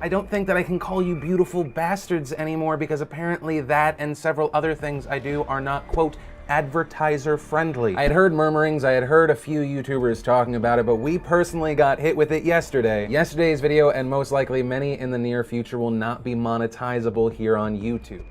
I don't think that I can call you beautiful bastards anymore because apparently that and several other things I do are not, quote, advertiser friendly. I had heard murmurings, I had heard a few YouTubers talking about it, but we personally got hit with it yesterday. Yesterday's video, and most likely many in the near future, will not be monetizable here on YouTube.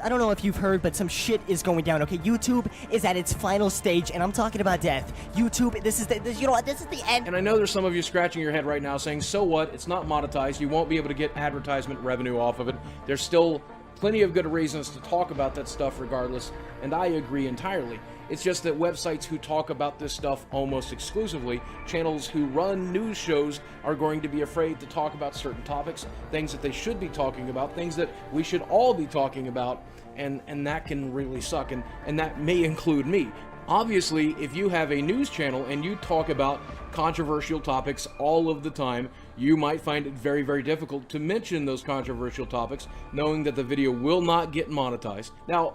I don't know if you've heard, but some shit is going down, okay? YouTube is at its final stage, and I'm talking about death. YouTube, this is the end. And I know there's some of you scratching your head right now saying, so what? It's not monetized. You won't be able to get advertisement revenue off of it. There's still plenty of good reasons to talk about that stuff regardless, and I agree entirely. It's just that websites who talk about this stuff almost exclusively, channels who run news shows, are going to be afraid to talk about certain topics, things that they should be talking about, things that we should all be talking about, and that can really suck, and that may include me. Obviously, if you have a news channel and you talk about controversial topics all of the time, you might find it very, very difficult to mention those controversial topics, knowing that the video will not get monetized. Now,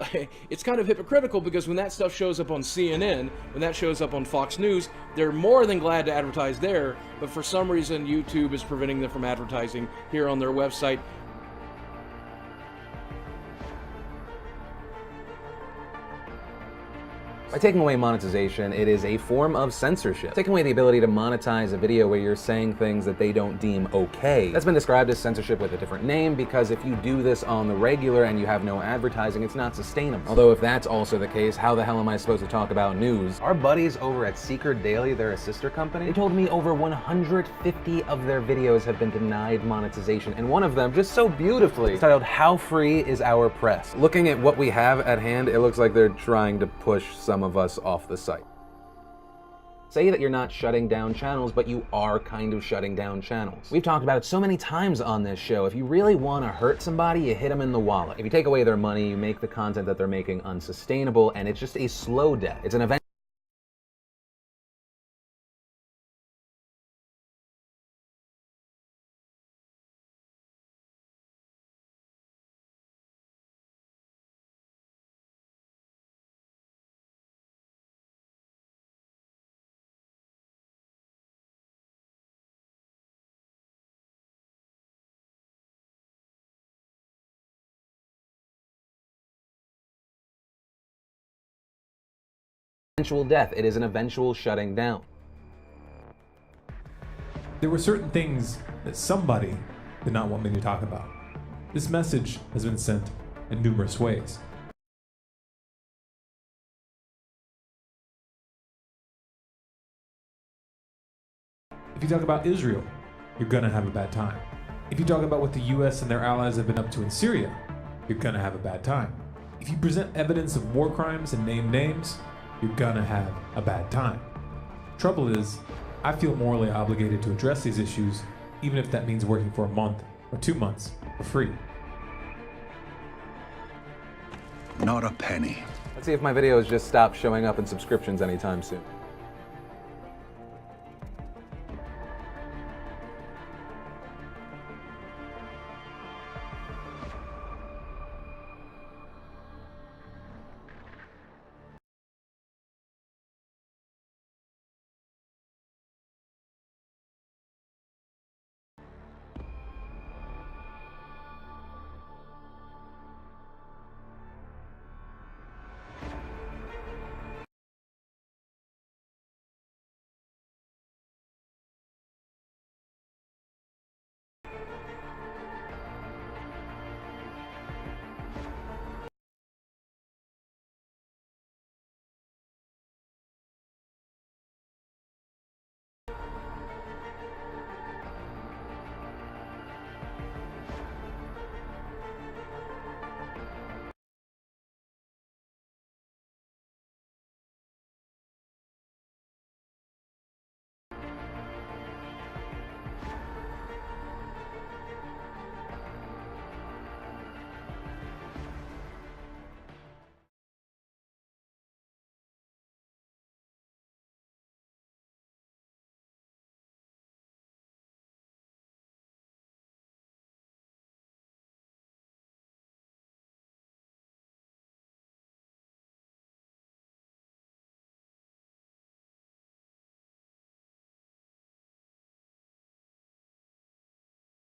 it's kind of hypocritical because when that stuff shows up on CNN, when that shows up on Fox News, they're more than glad to advertise there, but for some reason, YouTube is preventing them from advertising here on their website. By taking away monetization, it is a form of censorship. Taking away the ability to monetize a video where you're saying things that they don't deem okay. That's been described as censorship with a different name because if you do this on the regular and you have no advertising, it's not sustainable. Although if that's also the case, how the hell am I supposed to talk about news? Our buddies over at Seeker Daily, they're a sister company, they told me over 150 of their videos have been denied monetization, and one of them, just so beautifully, is titled, "How Free is Our Press?" Looking at what we have at hand, it looks like they're trying to push some of us off the site. Say that you're not shutting down channels, but you are kind of shutting down channels. We've talked about it so many times on this show. If you really want to hurt somebody, you hit them in the wallet. If you take away their money, you make the content that they're making unsustainable, and it's just a slow death. It's an event. Eventual death. It is an eventual shutting down. There were certain things that somebody did not want me to talk about. This message has been sent in numerous ways. If you talk about Israel, you're gonna have a bad time. If you talk about what the US and their allies have been up to in Syria, you're gonna have a bad time. If you present evidence of war crimes and name names, you're gonna have a bad time. Trouble is, I feel morally obligated to address these issues, even if that means working for a month or 2 months for free. Not a penny. Let's see if my videos just stop showing up in subscriptions anytime soon.